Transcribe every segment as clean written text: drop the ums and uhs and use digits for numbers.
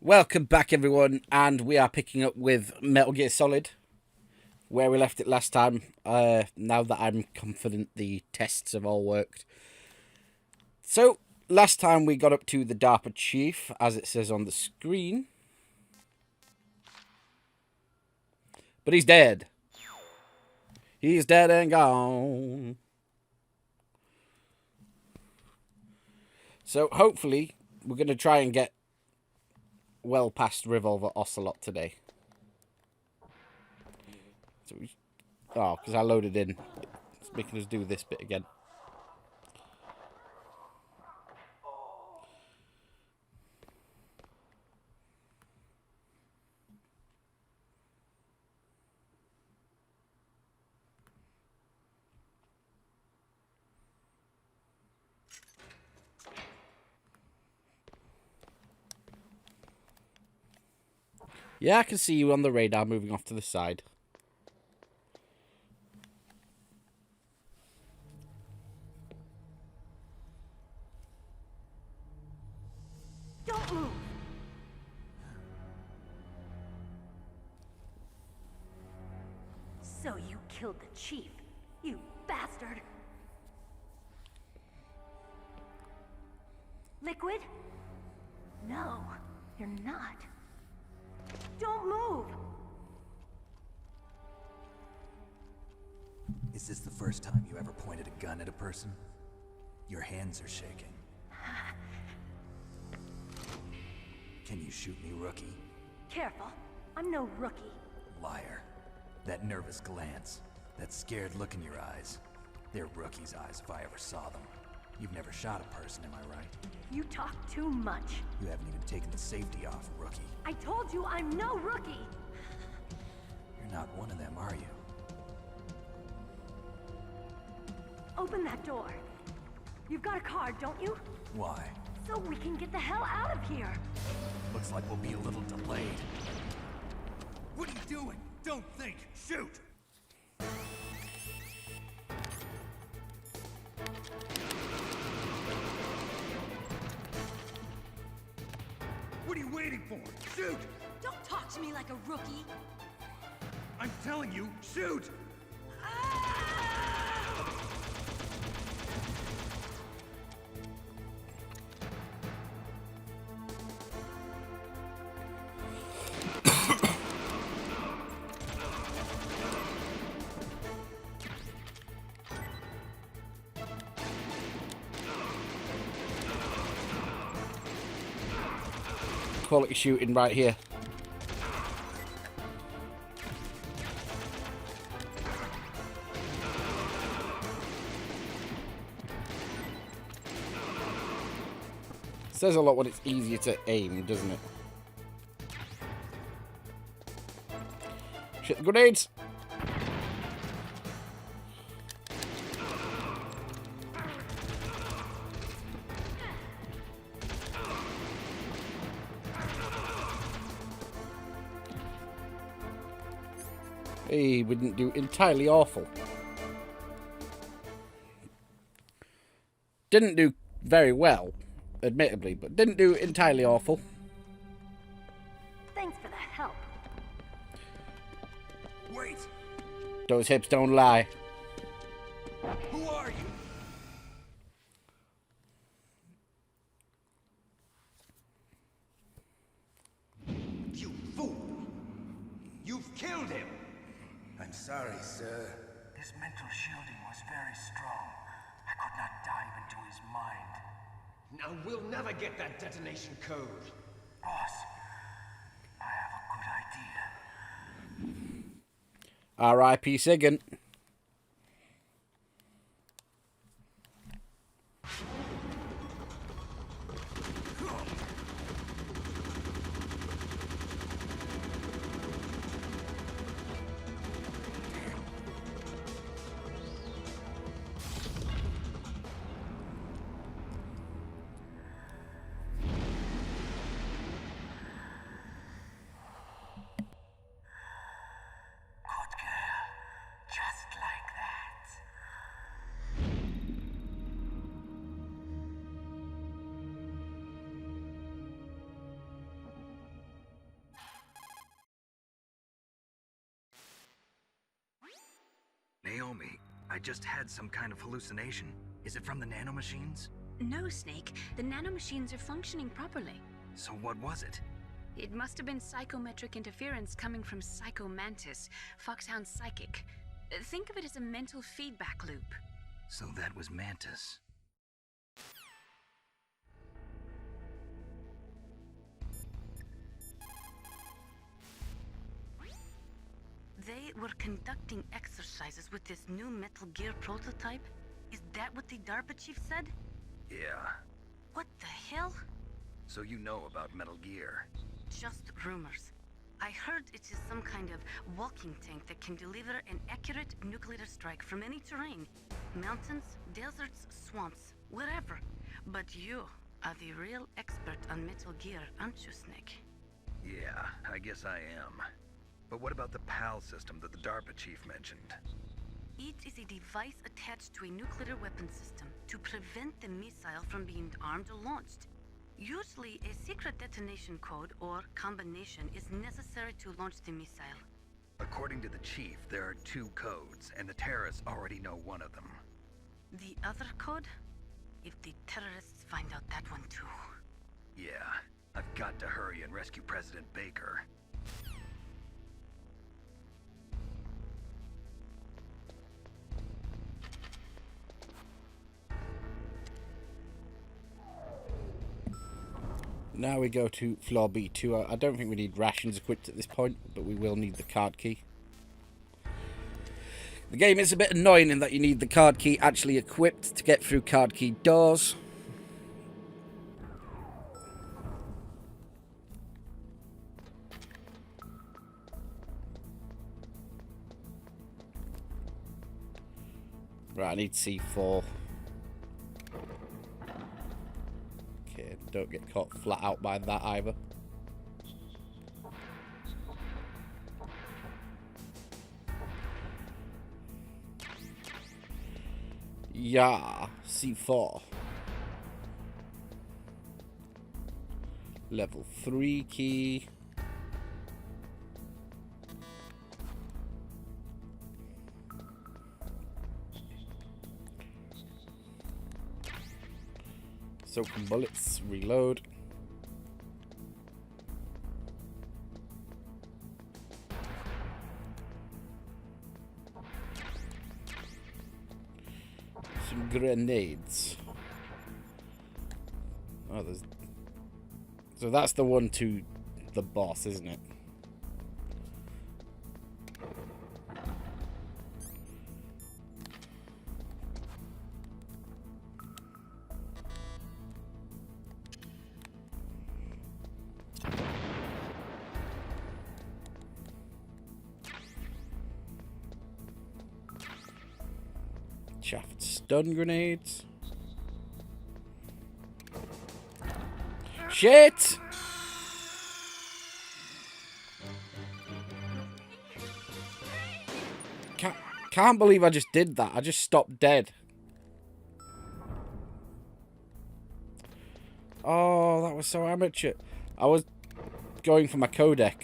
Welcome back, everyone, and we are picking up with Metal Gear Solid, where we left it last time, now that I'm confident the tests have all worked. So, last time we got up to the DARPA chief, as it says on the screen. But he's dead. He's dead and gone. So, hopefully, we're going to try and get well past Revolver Ocelot today. So because I loaded in. It's making us do this bit again. Yeah, I can see you on the radar moving off to the side. Don't move! So you killed the chief, you bastard! Liquid? No, you're not. Don't move! Is this the first time you ever pointed a gun at a person? Your hands are shaking. Can you shoot me, rookie? Careful, I'm no rookie. Liar. That nervous glance, that scared look in your eyes. They're rookie's eyes if I ever saw them. You've never shot a person, am I right? You talk too much. You haven't even taken the safety off, rookie. I told you I'm no rookie! You're not one of them, are you? Open that door. You've got a card, don't you? Why? So we can get the hell out of here. Looks like we'll be a little delayed. What are you doing? Don't think! Shoot! What are you waiting for? Shoot! Don't talk to me like a rookie. I'm telling you, shoot! Quality shooting right here. Says a lot when it's easier to aim, doesn't it? Shit the grenades! Hey, we didn't do entirely awful. Didn't do very well, admittedly, but didn't do entirely awful. Thanks for the help. Wait! Those hips don't lie. Who are you? You fool! You've killed him! I'm sorry, sir. His mental shielding was very strong. I could not dive into his mind. Now we'll never get that detonation code. Boss, I have a good idea. R.I.P. Sigan. Good girl. Just I just had some kind of hallucination. Is it from the nanomachines? No, Snake. The nanomachines are functioning properly. So what was it? It must have been psychometric interference coming from Psycho Mantis, Foxhound's psychic. Think of it as a mental feedback loop. So that was Mantis. They were conducting exercises with this new Metal Gear prototype? Is that what the DARPA chief said? Yeah. What the hell? So you know about Metal Gear. Just rumors. I heard it is some kind of walking tank that can deliver an accurate nuclear strike from any terrain. Mountains, deserts, swamps, wherever. But you are the real expert on Metal Gear, aren't you, Snake? Yeah, I guess I am. But what about the PAL system that the DARPA chief mentioned? It is a device attached to a nuclear weapon system to prevent the missile from being armed or launched. Usually, a secret detonation code or combination is necessary to launch the missile. According to the chief, there are 2 codes, and the terrorists already know one of them. The other code? If the terrorists find out that one too. Yeah, I've got to hurry and rescue President Baker. Now we go to floor B2. I don't think we need rations equipped at this point, but we will need the card key. The game is a bit annoying in that you need the card key actually equipped to get through card key doors. Right, I need C4. Okay, don't get caught flat out by that either. Yeah, C4. Level 3 key. Soaking bullets, reload. Some grenades. Oh, there's... So that's the one to the boss, isn't it? Shaft stun grenades. Shit! Can't believe I just did that. I just stopped dead. Oh, that was so amateur. I was going for my codec.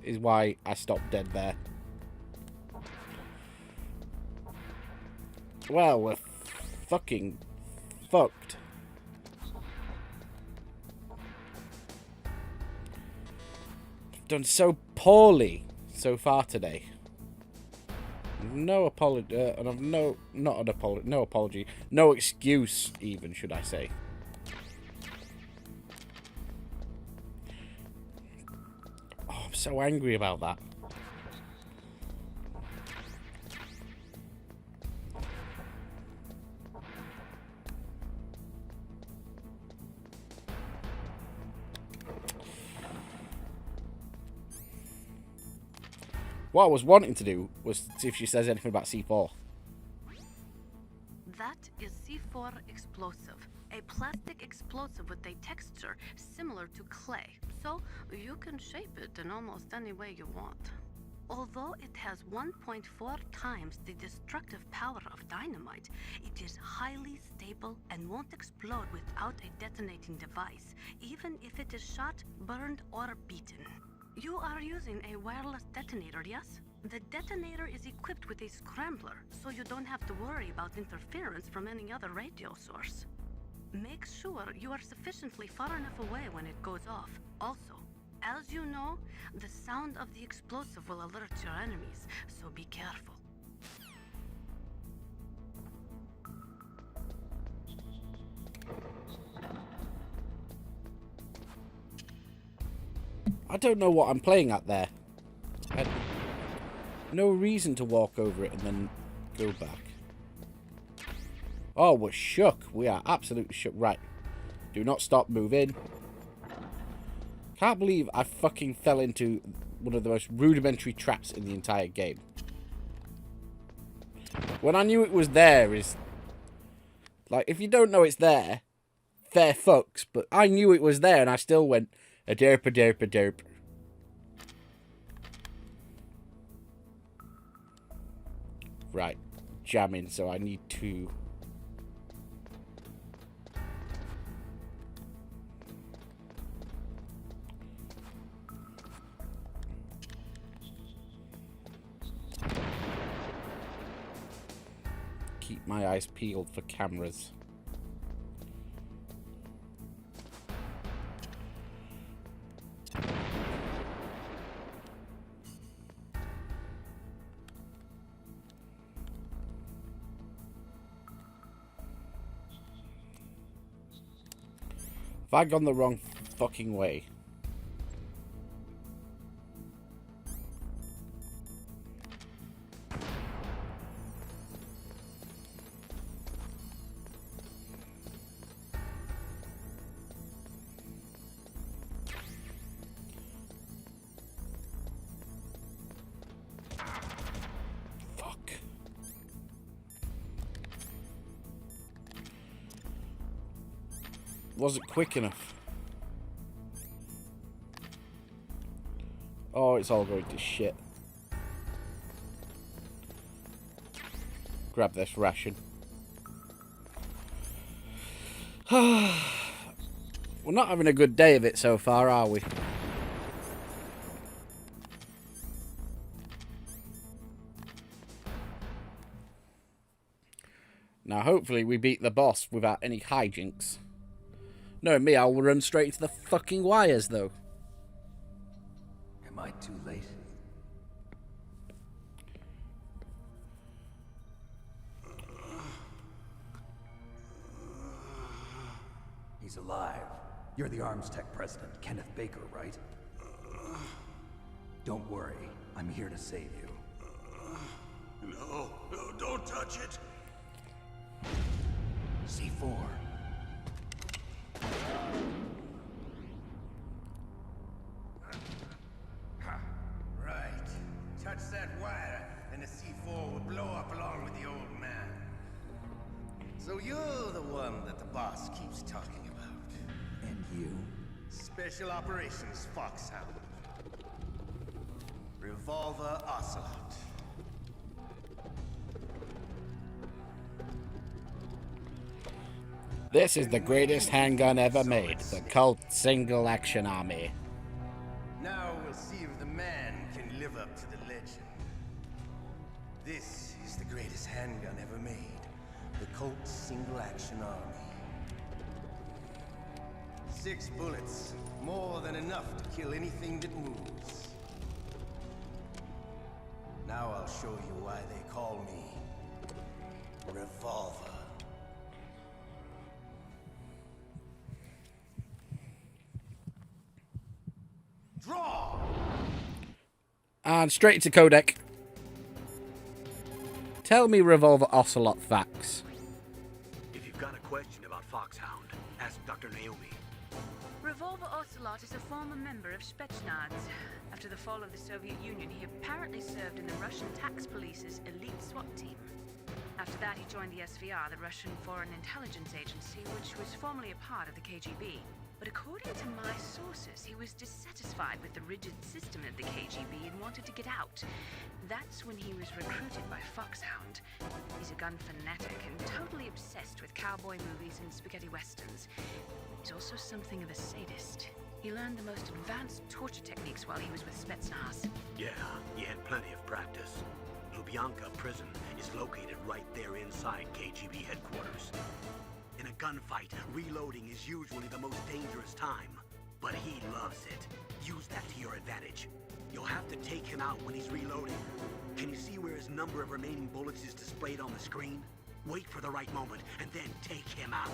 Is why I stopped dead there. Well, we're fucking fucked. I've done so poorly so far today. No apology, and I've no apology, no excuse even, should I say. Oh, I'm so angry about that. What I was wanting to do was see if she says anything about C4. That is C4 explosive, a plastic explosive with a texture similar to clay, so you can shape it in almost any way you want. Although it has 1.4 times the destructive power of dynamite, it is highly stable and won't explode without a detonating device, even if it is shot, burned, or beaten. You are using a wireless detonator, yes? The detonator is equipped with a scrambler, so you don't have to worry about interference from any other radio source. Make sure you are sufficiently far enough away when it goes off. Also, as you know, the sound of the explosive will alert your enemies, so be careful. I don't know what I'm playing at there. I had no reason to walk over it and then go back. Oh, we're shook. We are absolutely shook. Right. Do not stop moving. Can't believe I fucking fell into one of the most rudimentary traps in the entire game. When I knew it was there is... Like, if you don't know it's there, fair fucks. But I knew it was there and I still went... A derp, a derp, a derp. Right. Jamming, so I need to... keep my eyes peeled for cameras. Have I gone the wrong fucking way? Fuck. Wasn't quick enough. Oh, it's all going to shit. Grab this ration. We're not having a good day of it so far, are we? Now, hopefully we beat the boss without any hijinks. Knowing me, I'll run straight into the fucking wires, though. Am I too late? He's alive. You're the Arms Tech president, Kenneth Baker, right? Don't worry. I'm here to save you. No, don't touch it. C4. Right. Touch that wire, and the C4 will blow up along with the old man. So you're the one that the boss keeps talking about. And you? Special Operations Foxhound. Revolver Ocelot. This is the greatest handgun ever made. The Colt Single Action Army. Now we'll see if the man can live up to the legend. This is the greatest handgun ever made. The Colt Single Action Army. 6 bullets, more than enough to kill anything that moves. Now I'll show you why they call me Revolver. Draw! And straight into codec. Tell me Revolver Ocelot facts. If you've got a question about Foxhound, ask Dr. Naomi. Revolver Ocelot is a former member of Spetsnaz. After the fall of the Soviet Union, he apparently served in the Russian tax police's elite SWAT team. After that, he joined the SVR, the Russian Foreign Intelligence Agency, which was formerly a part of the KGB. But according to my sources, he was dissatisfied with the rigid system of the KGB and wanted to get out. That's when he was recruited by Foxhound. He's a gun fanatic and totally obsessed with cowboy movies and spaghetti westerns. He's also something of a sadist. He learned the most advanced torture techniques tactics while he was with Spetsnaz. Yeah, he had plenty of practice. Lubyanka prison is located right there inside KGB headquarters. In a gunfight, reloading is usually the most dangerous time, but he loves it. Use that to your advantage. You'll have to take him out when he's reloading. Can you see where his number of remaining bullets is displayed on the screen? Wait for the right moment, and then take him out.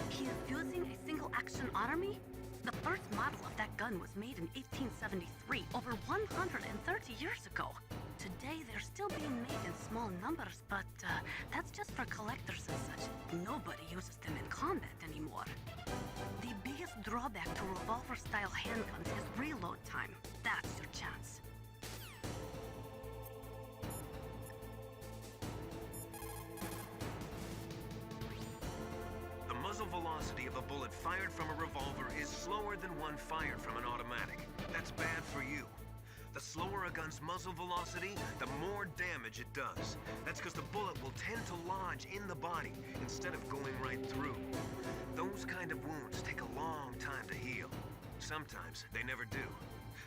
He is using a single-action army? The first model of that gun was made in 1873, over 130 years ago. Today, they're still being made in small numbers, but that's just for collectors and such. Nobody uses them in combat anymore. The biggest drawback to revolver-style handguns is reload time. That's your chance. The muzzle velocity of a bullet fired from a revolver is slower than one fired from an automatic. That's bad for you. The slower a gun's muzzle velocity, the more damage it does. That's because the bullet will tend to lodge in the body instead of going right through. Those kind of wounds take a long time to heal. Sometimes they never do.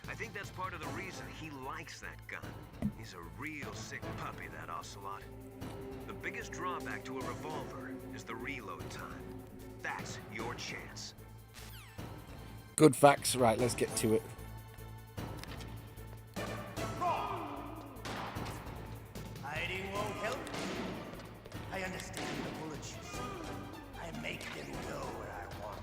I think that's part of the reason he likes that gun. He's a real sick puppy, that Ocelot. The biggest drawback to a revolver is the reload time. That's your chance. Good facts. Right, let's get to it. Hiding won't help. I understand the bullets you see. I make them go where I want.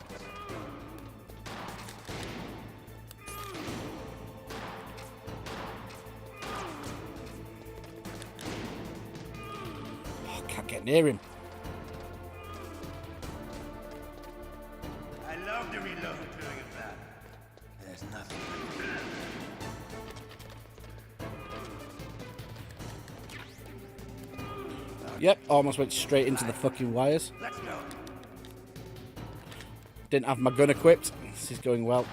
Oh, can't get near him. I love the reload during a battle. There's nothing. Yep, almost went straight into the fucking wires. Let's go. Didn't have my gun equipped. This is going well.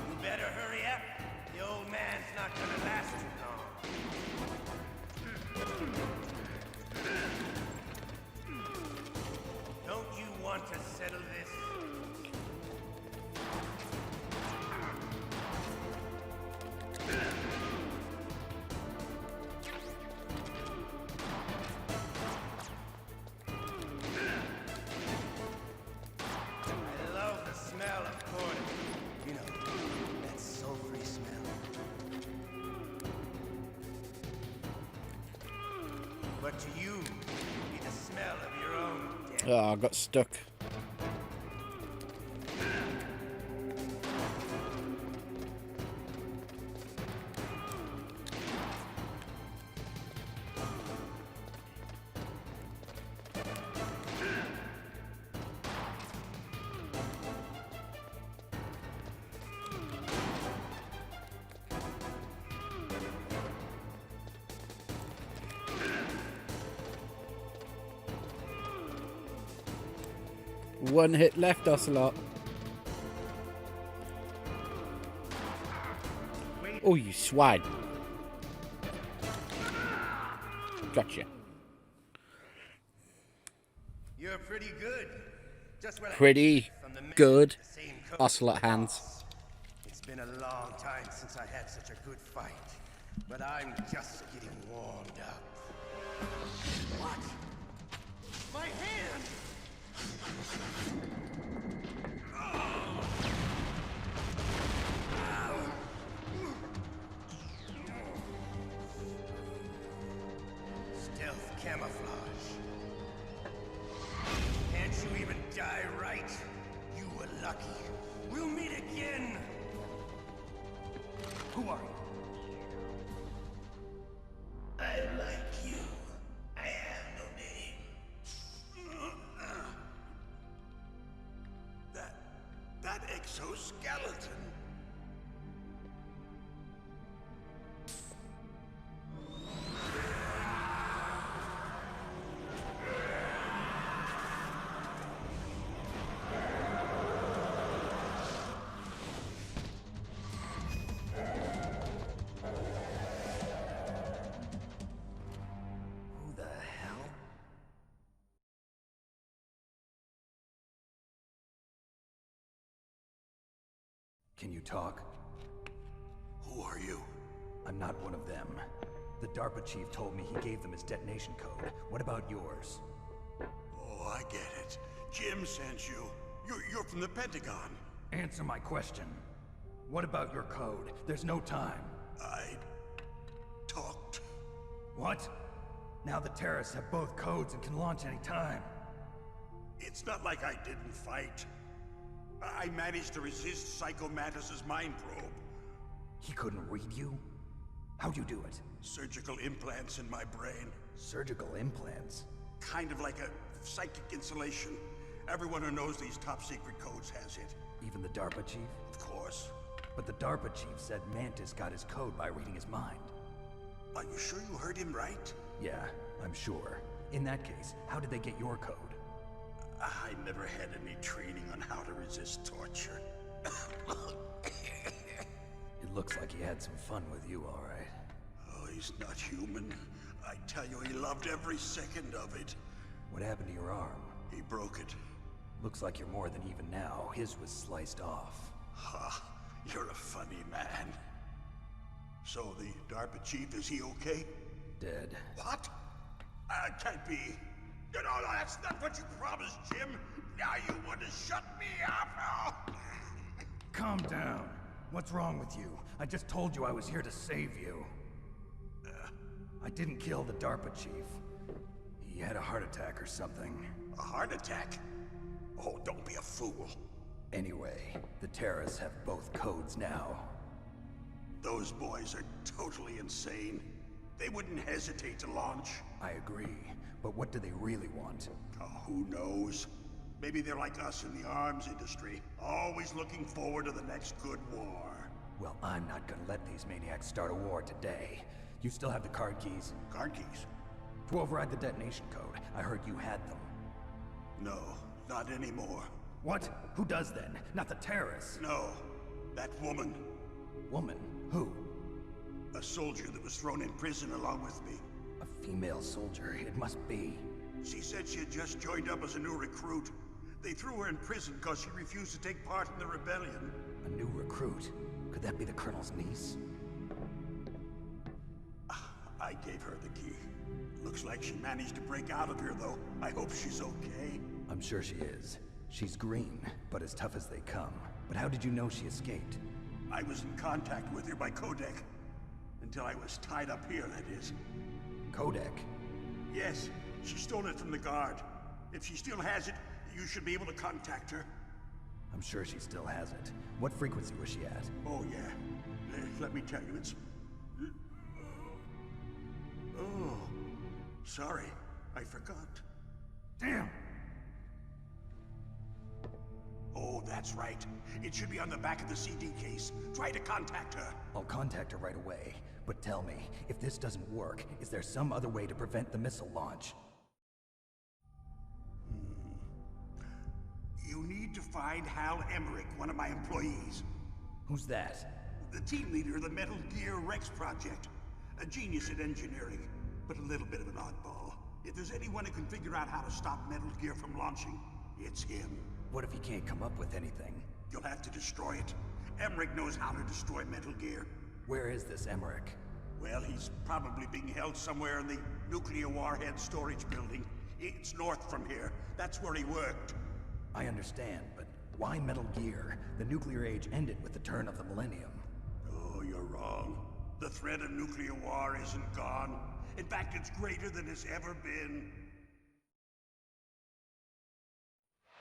You better hurry up. The old man's not gonna last too long. Don't you want to settle this? I love the smell of corn. You know, that sulfury smell. But to you, it'll be the smell of your own death. Oh, I got stuck. One hit left, Ocelot. Oh, you swine. Gotcha. You're pretty good. Just what I Pretty expect from the men good. with the same coat. Ocelot hands. It's been a long time since I had such a good fight, but I'm just getting warmed up. What? My hand! Stealth camouflage. Can't you even die right? You were lucky. We'll meet again. Who are you? I like you. I have no name. That exoskeleton. Can you talk? Who are you? I'm not one of them. The DARPA chief told me he gave them his detonation code. What about yours? Oh, I get it. Jim sent you. You're from the Pentagon. Answer my question. What about your code? There's no time. I talked. What? Now the terrorists have both codes and can launch any time. It's not like I didn't fight. I managed to resist Psycho Mantis's mind probe. He couldn't read you? How'd you do it? Surgical implants in my brain. Surgical implants? Kind of like a psychic insulation. Everyone who knows these top secret codes has it. Even the DARPA chief? Of course. But the DARPA chief said Mantis got his code by reading his mind. Are you sure you heard him right? Yeah, I'm sure. In that case, how did they get your code? I never had any training on how to resist torture. It looks like he had some fun with you, all right. Oh, he's not human. I tell you, he loved every second of it. What happened to your arm? He broke it. Looks like you're more than even now. His was sliced off. Ha, you're a funny man. So the DARPA chief, is he okay? Dead. What? Can't be. No, that's not what you promised, Jim. Now you want to shut me up? Oh. Calm down. What's wrong with you? I just told you I was here to save you. I didn't kill the DARPA chief. He had a heart attack or something. A heart attack? Oh, don't be a fool. Anyway, the terrorists have both codes now. Those boys are totally insane. They wouldn't hesitate to launch. I agree, but what do they really want? Oh, who knows? Maybe they're like us in the arms industry, always looking forward to the next good war. Well, I'm not gonna let these maniacs start a war today. You still have the card keys? Card keys? To override the detonation code. I heard you had them. No, not anymore. What? Who does then? Not the terrorists? No, that woman. Woman? Who? A soldier that was thrown in prison along with me. A female soldier, it must be. She said she had just joined up as a new recruit. They threw her in prison because she refused to take part in the rebellion. A new recruit? Could that be the Colonel's niece? I gave her the key. Looks like she managed to break out of here, though. I hope she's okay. I'm sure she is. She's green, but as tough as they come. But how did you know she escaped? I was in contact with her by codec. Until I was tied up here, that is. Codec? Yes, she stole it from the guard. If she still has it, you should be able to contact her. I'm sure she still has it. What frequency was she at? Oh, yeah. Let me tell you, it's... Oh, sorry. I forgot. Damn! Oh, that's right. It should be on the back of the CD case. Try to contact her. I'll contact her right away. But tell me, if this doesn't work, is there some other way to prevent the missile launch? You need to find Hal Emmerich, one of my employees. Who's that? The team leader of the Metal Gear Rex project. A genius at engineering, but a little bit of an oddball. If there's anyone who can figure out how to stop Metal Gear from launching, it's him. What if he can't come up with anything? You'll have to destroy it. Emmerich knows how to destroy Metal Gear. Where is this Emmerich? Well, he's probably being held somewhere in the nuclear warhead storage building. It's north from here. That's where he worked. I understand, but why Metal Gear? The nuclear age ended with the turn of the millennium. Oh, you're wrong. The threat of nuclear war isn't gone. In fact, it's greater than it's ever been.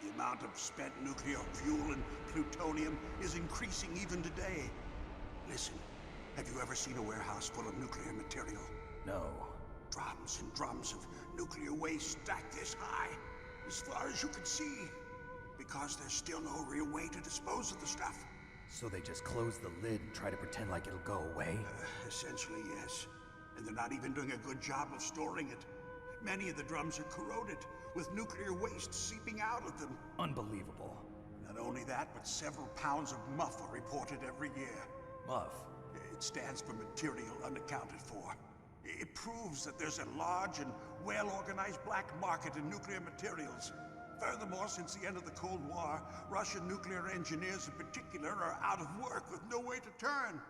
The amount of spent nuclear fuel and plutonium is increasing even today. Listen, have you ever seen a warehouse full of nuclear material? No. Drums and drums of nuclear waste stacked this high, as far as you can see. Because there's still no real way to dispose of the stuff. So they just close the lid and try to pretend like it'll go away? Essentially, yes. And they're not even doing a good job of storing it. Many of the drums are corroded, with nuclear waste seeping out of them. Unbelievable. Not only that, but several pounds of MUF are reported every year. MUF? It stands for material unaccounted for. It proves that there's a large and well-organized black market in nuclear materials. Furthermore, since the end of the Cold War, Russian nuclear engineers in particular are out of work with no way to turn.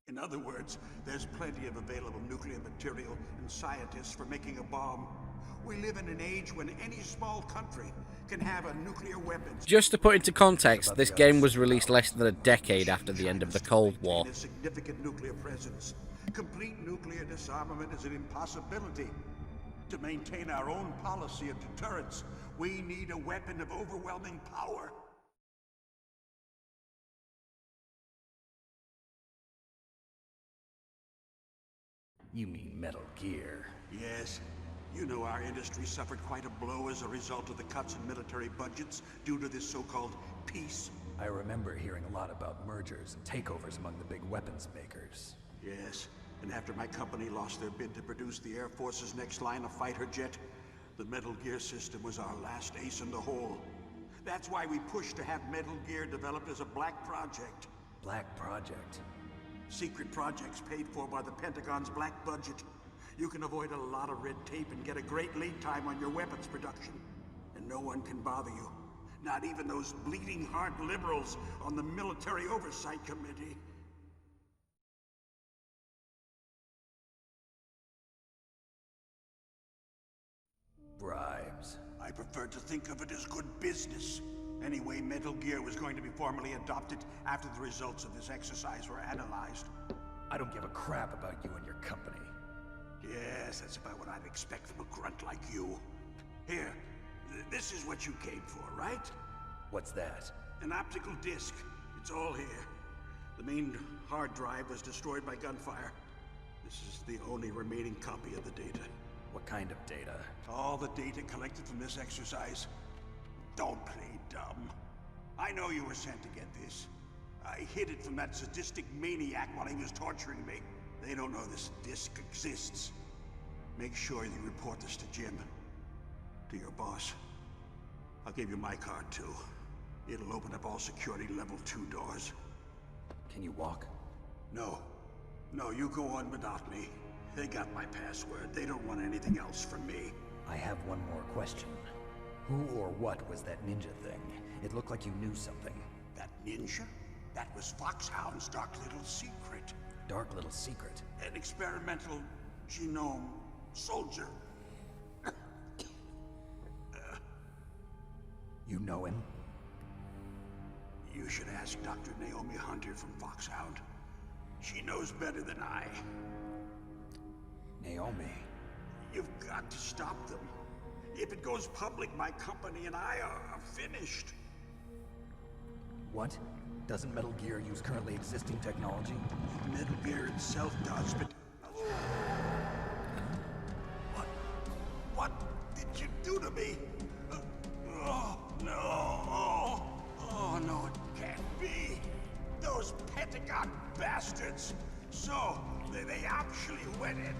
In other words, there's plenty of available nuclear material and scientists for making a bomb. We live in an age when any small country can have a nuclear weapon. Just to put into context, this game was released less than a decade after the end of the Cold War. A significant nuclear presence. Complete nuclear disarmament is an impossibility. To maintain our own policy of deterrence, we need a weapon of overwhelming power. You mean Metal Gear? Yes. You know our industry suffered quite a blow as a result of the cuts in military budgets due to this so-called peace. I remember hearing a lot about mergers and takeovers among the big weapons makers. Yes, and after my company lost their bid to produce the Air Force's next line of fighter jet, the Metal Gear system was our last ace in the hole. That's why we pushed to have Metal Gear developed as a black project. Black project? Secret projects paid for by the Pentagon's black budget. You can avoid a lot of red tape and get a great lead time on your weapons production. And no one can bother you. Not even those bleeding heart liberals on the Military Oversight Committee. Bribes. I prefer to think of it as good business. Anyway, Metal Gear was going to be formally adopted after the results of this exercise were analyzed. I don't give a crap about you and your company. Yes, that's about what I'd expect from a grunt like you. Here, this is what you came for, right? What's that? An optical disc. It's all here. The main hard drive was destroyed by gunfire. This is the only remaining copy of the data. What kind of data? All the data collected from this exercise. Don't play dumb. I know you were sent to get this. I hid it from that sadistic maniac while he was torturing me. They don't know this disc exists. Make sure you report this to Jim. To your boss. I'll give you my card too. It'll open up all security level 2 doors. Can you walk? No. No, you go on without me. They got my password. They don't want anything else from me. I have one more question. Who or what was that ninja thing? It looked like you knew something. That ninja? That was Foxhound's dark little secret. Dark little secret? An experimental genome soldier. You know him? You should ask Dr. Naomi Hunter from Foxhound. She knows better than I. Naomi? You've got to stop them. If it goes public, my company and I are finished. What? Doesn't Metal Gear use currently existing technology? Metal Gear itself does, but... What did you do to me? Oh, no. Oh, no, it can't be. Those Pentagon bastards. So, they actually went and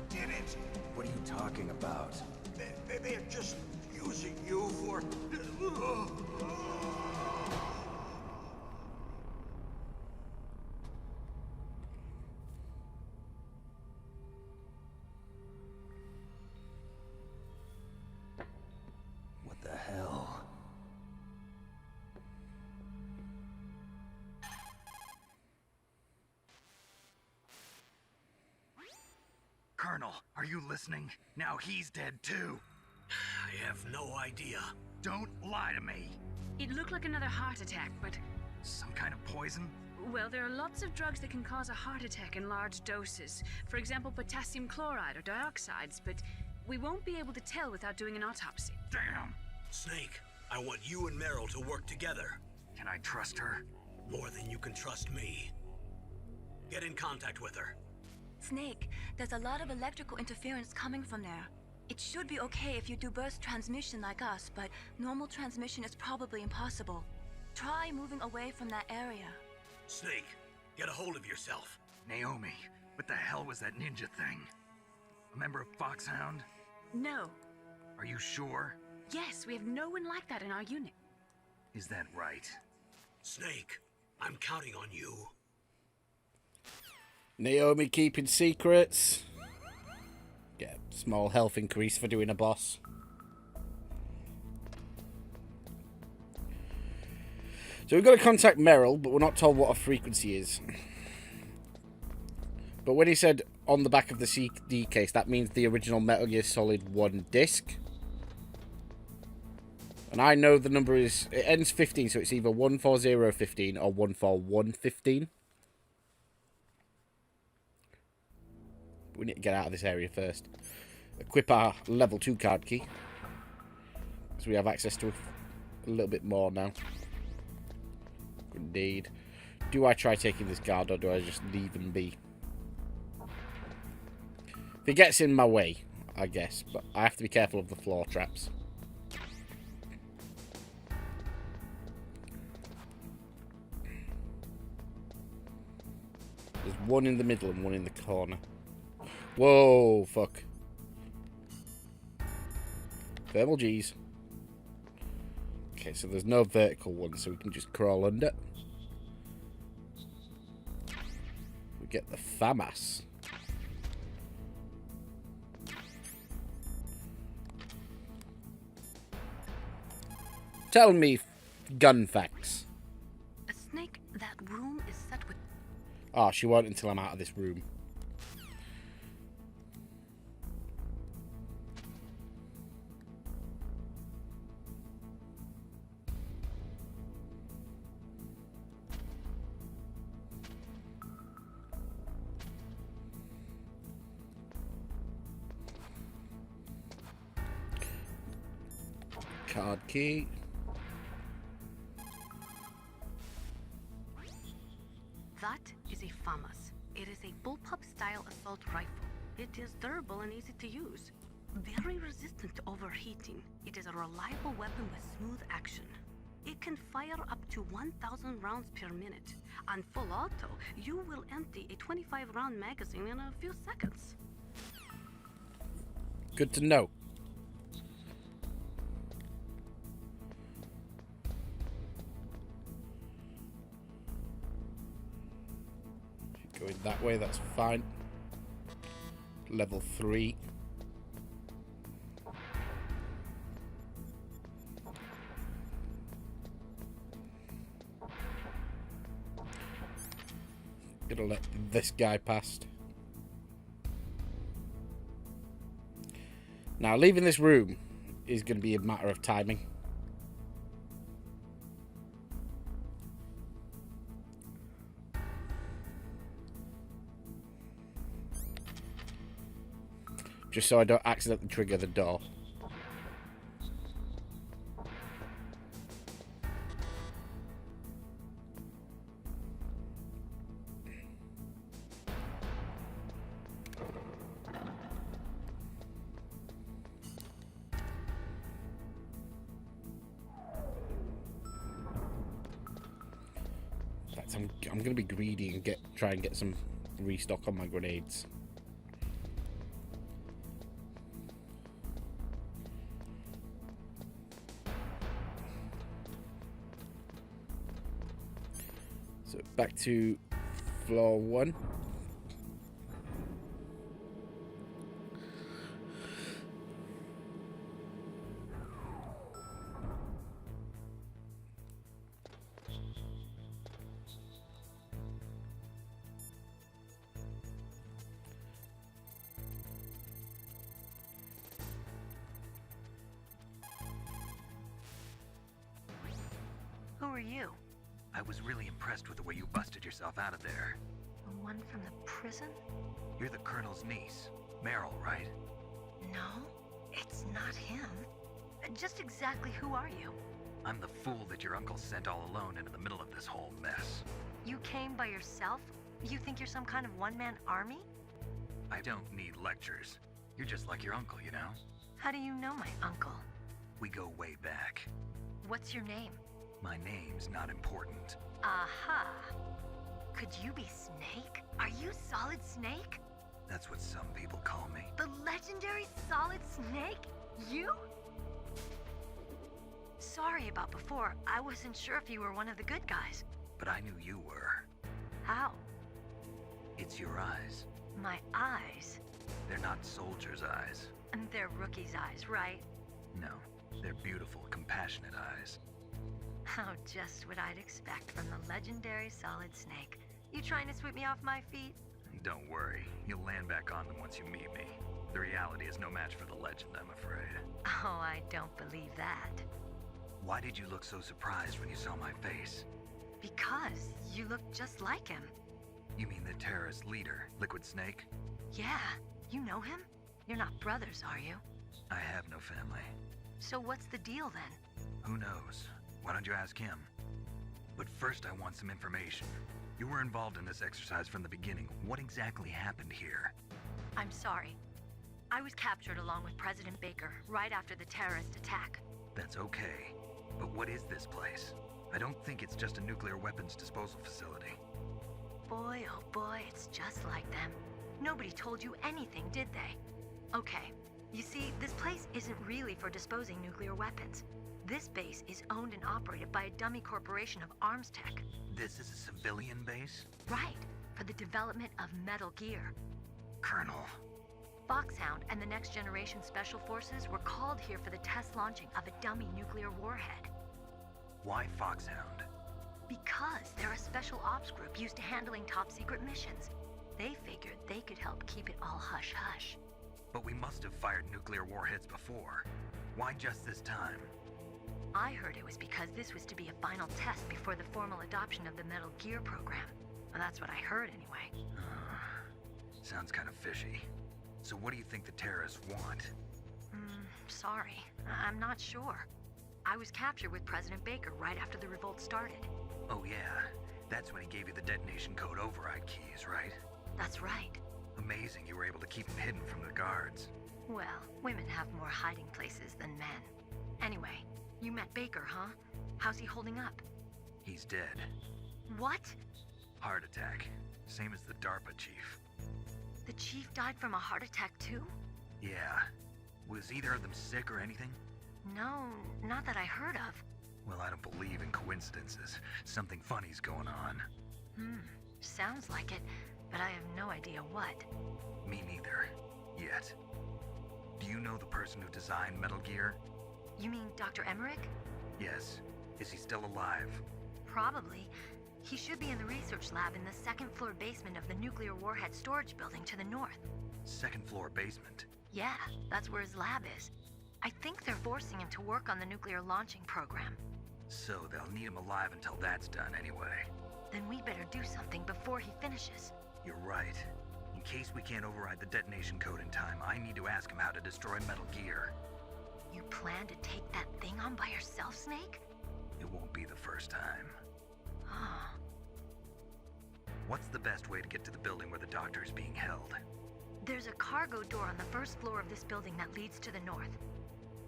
did it. What are you talking about? They're just using you for... What the hell? Colonel, are you listening? Now he's dead too. I have no idea. Don't lie to me. It looked like another heart attack, but... Some kind of poison? Well, there are lots of drugs that can cause a heart attack in large doses. For example, potassium chloride or dioxides, but we won't be able to tell without doing an autopsy. Damn! Snake, I want you and Meryl to work together. Can I trust her? More than you can trust me. Get in contact with her. Snake, there's a lot of electrical interference coming from there. It should be okay if you do burst transmission like us, but normal transmission is probably impossible. Try moving away from that area. Snake, get a hold of yourself. Naomi, what the hell was that ninja thing? A member of Foxhound? No. Are you sure? Yes, we have no one like that in our unit. Is that right? Snake, I'm counting on you. Naomi keeping secrets. Yeah, Small health increase for doing a boss. So we've got to contact Merrill, but we're not told what her frequency is. But when he said on the back of the CD case, that means the original Metal Gear Solid 1 disc. And I know the number is... It ends 15, so it's either 14015 or 14115. We need to get out of this area first. Equip our level 2 card key. So we have access to a little bit more now. Indeed. Do I try taking this guard or do I just leave him be? If he gets in my way, I guess. But I have to be careful of the floor traps. There's one in the middle and one in the corner. Whoa, fuck. Thermal G's. Okay, so there's no vertical one, so we can just crawl under. We get the FAMAS. Tell me gun facts. A snake, that room is set with... Oh, she won't until I'm out of this room. Card key. That is a FAMAS. It is a bullpup-style assault rifle. It is durable and easy to use. Very resistant to overheating. It is a reliable weapon with smooth action. It can fire up to 1,000 rounds per minute. On full auto, you will empty a 25-round magazine in a few seconds. Good to know. Going that way, that's fine. Level 3. Gonna let this guy past. Now, leaving this room is going to be a matter of timing. Just so I don't accidentally trigger the door. I'm gonna be greedy and try and get some restock on my grenades. So back to floor 1. Who are you? I was really impressed with the way you busted yourself out of there. The one from the prison? You're the Colonel's niece, Meryl, right? No, it's not him. Just exactly who are you? I'm the fool that your uncle sent all alone into the middle of this whole mess. You came by yourself? You think you're some kind of one-man army? I don't need lectures. You're just like your uncle, you know? How do you know my uncle? We go way back. What's your name? My name's not important. Aha. Could you be Snake? Are you Solid Snake? That's what some people call me. The legendary Solid Snake? You? Sorry about before. I wasn't sure if you were one of the good guys. But I knew you were. How? It's your eyes. My eyes? They're not soldiers' eyes. And they're rookies' eyes, right? No, they're beautiful, compassionate eyes. Oh, just what I'd expect from the legendary Solid Snake. You trying to sweep me off my feet? Don't worry, you'll land back on them once you meet me. The reality is no match for the legend, I'm afraid. Oh, I don't believe that. Why did you look so surprised when you saw my face? Because you look just like him. You mean the terrorist leader, Liquid Snake? Yeah, you know him? You're not brothers, are you? I have no family. So what's the deal then? Who knows? Why don't you ask him? But first I want some information. You were involved in this exercise from the beginning. What exactly happened here? I'm sorry. I was captured along with President Baker right after the terrorist attack. That's okay. But what is this place? I don't think it's just a nuclear weapons disposal facility. Boy, oh boy, it's just like them. Nobody told you anything, did they? Okay, you see, this place isn't really for disposing nuclear weapons. This base is owned and operated by a dummy corporation of arms tech. This is a civilian base? Right, for the development of Metal Gear. Colonel. Foxhound and the Next Generation Special Forces were called here for the test launching of a dummy nuclear warhead. Why Foxhound? Because they're a special ops group used to handling top-secret missions. They figured they could help keep it all hush-hush. But we must have fired nuclear warheads before. Why just this time? I heard it was because this was to be a final test before the formal adoption of the Metal Gear program. Well, that's what I heard anyway. Sounds kind of fishy. So what do you think the terrorists want? Sorry. I'm not sure. I was captured with President Baker right after the revolt started. Oh yeah, that's when he gave you the detonation code override keys, right? That's right. Amazing you were able to keep them hidden from the guards. Well, women have more hiding places than men. Anyway, you met Baker, huh? How's he holding up? He's dead. What? Heart attack. Same as the DARPA chief. The chief died from a heart attack too? Yeah. Was either of them sick or anything? No, not that I heard of. Well, I don't believe in coincidences. Something funny's going on. Sounds like it, but I have no idea what. Me neither. Yet. Do you know the person who designed Metal Gear? You mean Dr. Emmerich? Yes. Is he still alive? Probably. He should be in the research lab in the second-floor basement of the nuclear warhead storage building to the north. Second-floor basement? Yeah, that's where his lab is. I think they're forcing him to work on the nuclear launching program. So they'll need him alive until that's done anyway. Then we better do something before he finishes. You're right. In case we can't override the detonation code in time, I need to ask him how to destroy Metal Gear. You plan to take that thing on by yourself, Snake? It won't be the first time. What's the best way to get to the building where the doctor is being held? There's a cargo door on the first floor of this building that leads to the north.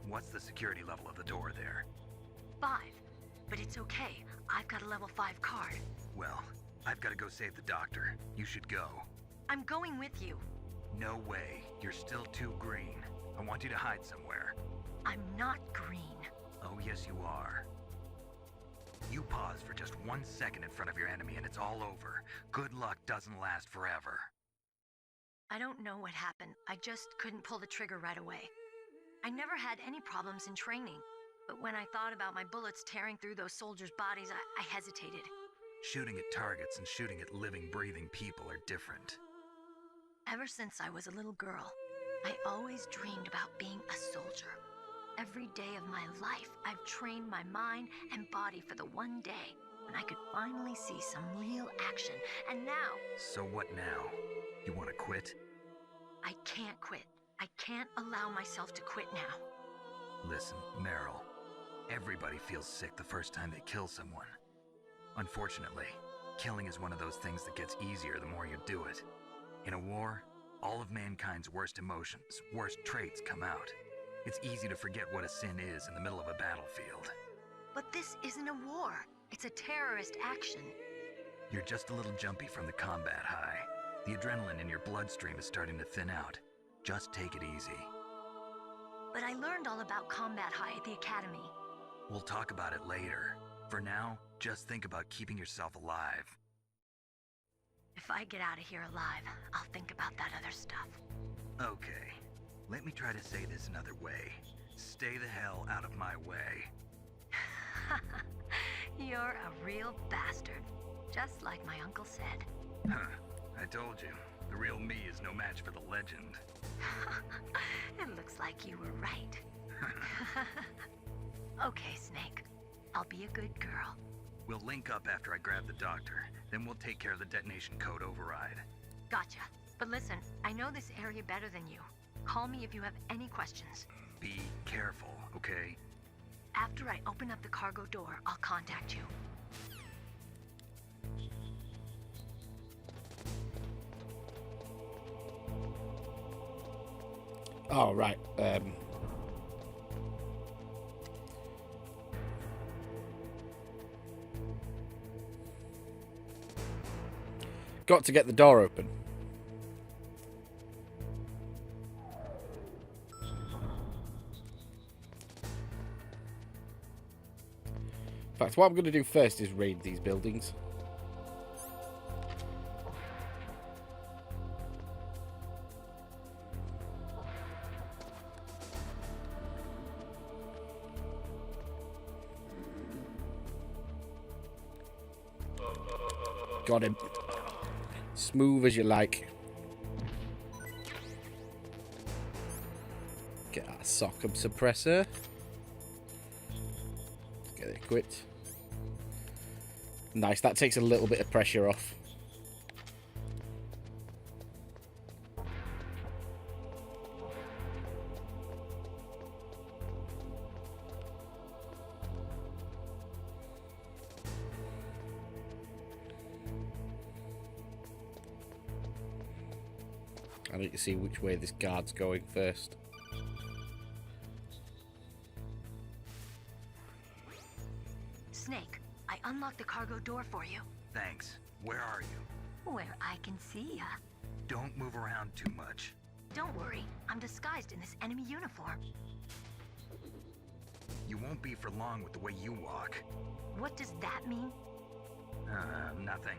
What's the security level of the door there? 5. But it's okay. I've got a level 5 card. Well, I've got to go save the doctor. You should go. I'm going with you. No way. You're still too green. I want you to hide somewhere. I'm not green. Oh, yes, you are. You pause for just 1 second in front of your enemy and it's all over. Good luck doesn't last forever. I don't know what happened. I just couldn't pull the trigger right away. I never had any problems in training, but when I thought about my bullets tearing through those soldiers' bodies, I hesitated. Shooting at targets and shooting at living, breathing people are different. Ever since I was a little girl, I always dreamed about being a soldier. Every day of my life, I've trained my mind and body for the one day when I could finally see some real action, and now... So what now? You want to quit? I can't quit. I can't allow myself to quit now. Listen, Meryl, everybody feels sick the first time they kill someone. Unfortunately, killing is one of those things that gets easier the more you do it. In a war, all of mankind's worst emotions, worst traits come out. It's easy to forget what a sin is in the middle of a battlefield. But this isn't a war. It's a terrorist action. You're just a little jumpy from the combat high. The adrenaline in your bloodstream is starting to thin out. Just take it easy. But I learned all about combat high at the academy. We'll talk about it later. For now, just think about keeping yourself alive. If I get out of here alive, I'll think about that other stuff. Okay, let me try to say this another way. Stay the hell out of my way. You're a real bastard. Just like my uncle said. Huh, I told you. The real me is no match for the legend. It looks like you were right. Okay, Snake. I'll be a good girl. We'll link up after I grab the doctor. Then we'll take care of the detonation code override. Gotcha. But listen, I know this area better than you. Call me if you have any questions. Be careful, okay? After I open up the cargo door, I'll contact you. Oh, right. Got to get the door open. In fact, what I'm going to do first is raid these buildings. Got him. Smooth as you like. Get our Sockham suppressor. Get it equipped. Nice, that takes a little bit of pressure off. I need to see which way this guard's going first. Snake, I unlocked the cargo door for you. Thanks. Where are you? Where I can see ya. Don't move around too much. Don't worry, I'm disguised in this enemy uniform. You won't be for long with the way you walk. What does that mean? Nothing.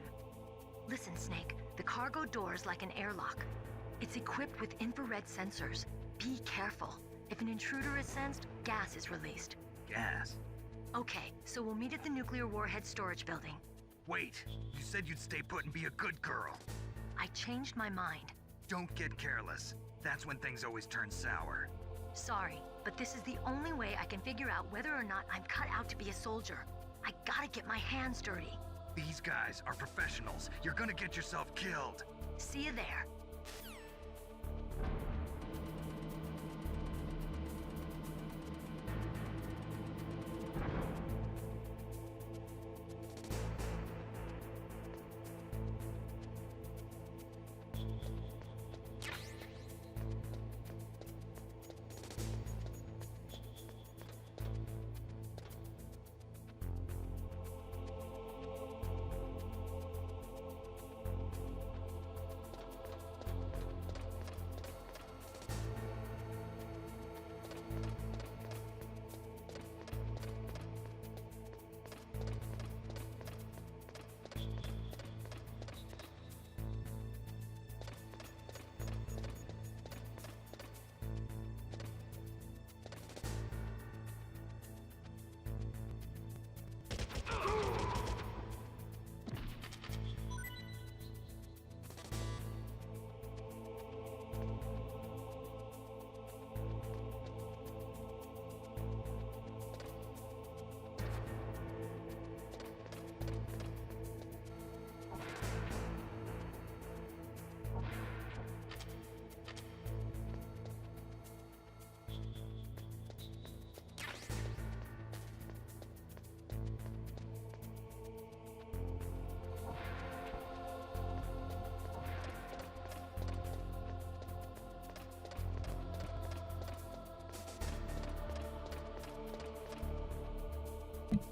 Listen, Snake, the cargo door is like an airlock. It's equipped with infrared sensors. Be careful. If an intruder is sensed, gas is released. Gas? Okay, so we'll meet at the nuclear warhead storage building. Wait, you said you'd stay put and be a good girl. I changed my mind. Don't get careless. That's when things always turn sour. Sorry, but this is the only way I can figure out whether or not I'm cut out to be a soldier. I gotta get my hands dirty. These guys are professionals. You're gonna get yourself killed. See you there.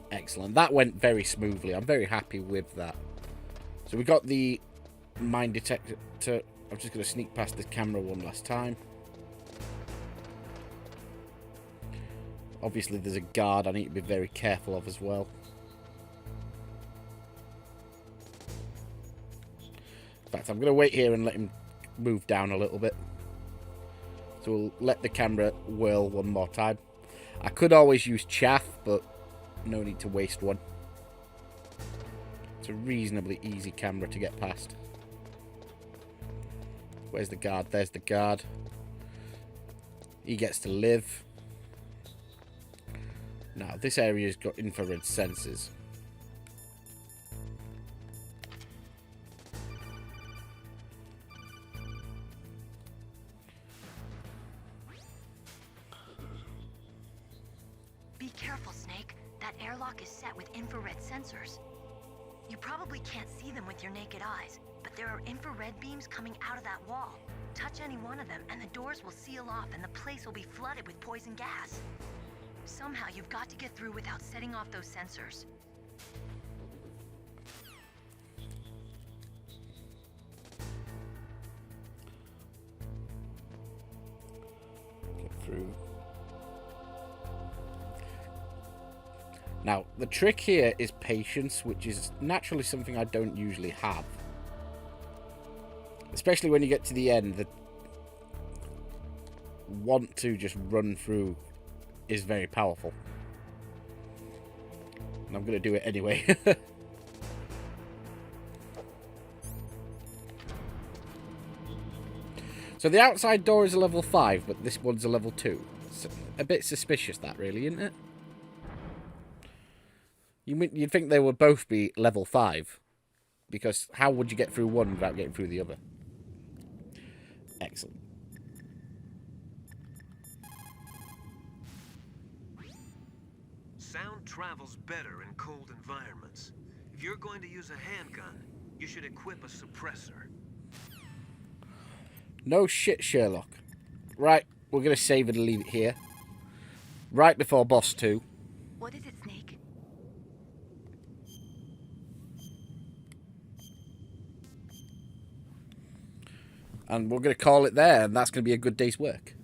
Excellent. That went very smoothly. I'm very happy with that. So we got the mine detector. I'm just going to sneak past this camera one last time. Obviously there's a guard I need to be very careful of as well. In fact, I'm going to wait here and let him move down a little bit. So we'll let the camera whirl one more time. I could always use chaff, but no need to waste one. It's a reasonably easy camera to get past. Where's the guard? There's the guard. He gets to live. Now, this area's got infrared sensors. Be careful, Snake. That airlock is set with infrared sensors. You probably can't see them with your naked eyes, but there are infrared beams coming out of that wall. Touch any one of them, and the doors will seal off, and the place will be flooded with poison gas. Somehow, you've got to get through without setting off those sensors. Get through. Now, the trick here is patience, which is naturally something I don't usually have. Especially when you get to the end, the want to just run through is very powerful. And I'm going to do it anyway. So the outside door is a level 5, but this one's a level 2. It's a bit suspicious, that, really, isn't it? You'd think they would both be level 5. Because how would you get through one without getting through the other? Excellent. Sound travels better in cold environments. If you're going to use a handgun, you should equip a suppressor. No shit, Sherlock. Right, we're going to save it and leave it here. Right before boss 2. What is it, Snake? And we're going to call it there, and that's going to be a good day's work.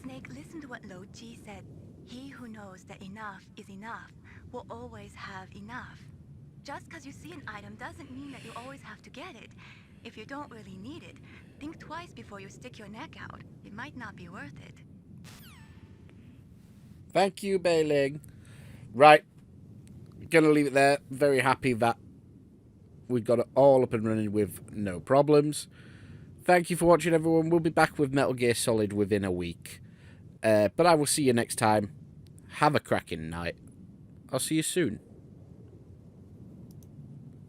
Snake, listen to what Lo Ji said. He who knows that enough is enough will always have enough. Just because you see an item doesn't mean that you always have to get it. If you don't really need it, think twice before you stick your neck out. It might not be worth it. Thank you, Beiling. Right. Gonna leave it there. Very happy that we got it all up and running with no problems. Thank you for watching, everyone. We'll be back with Metal Gear Solid within a week. But I will see you next time. Have a cracking night. I'll see you soon.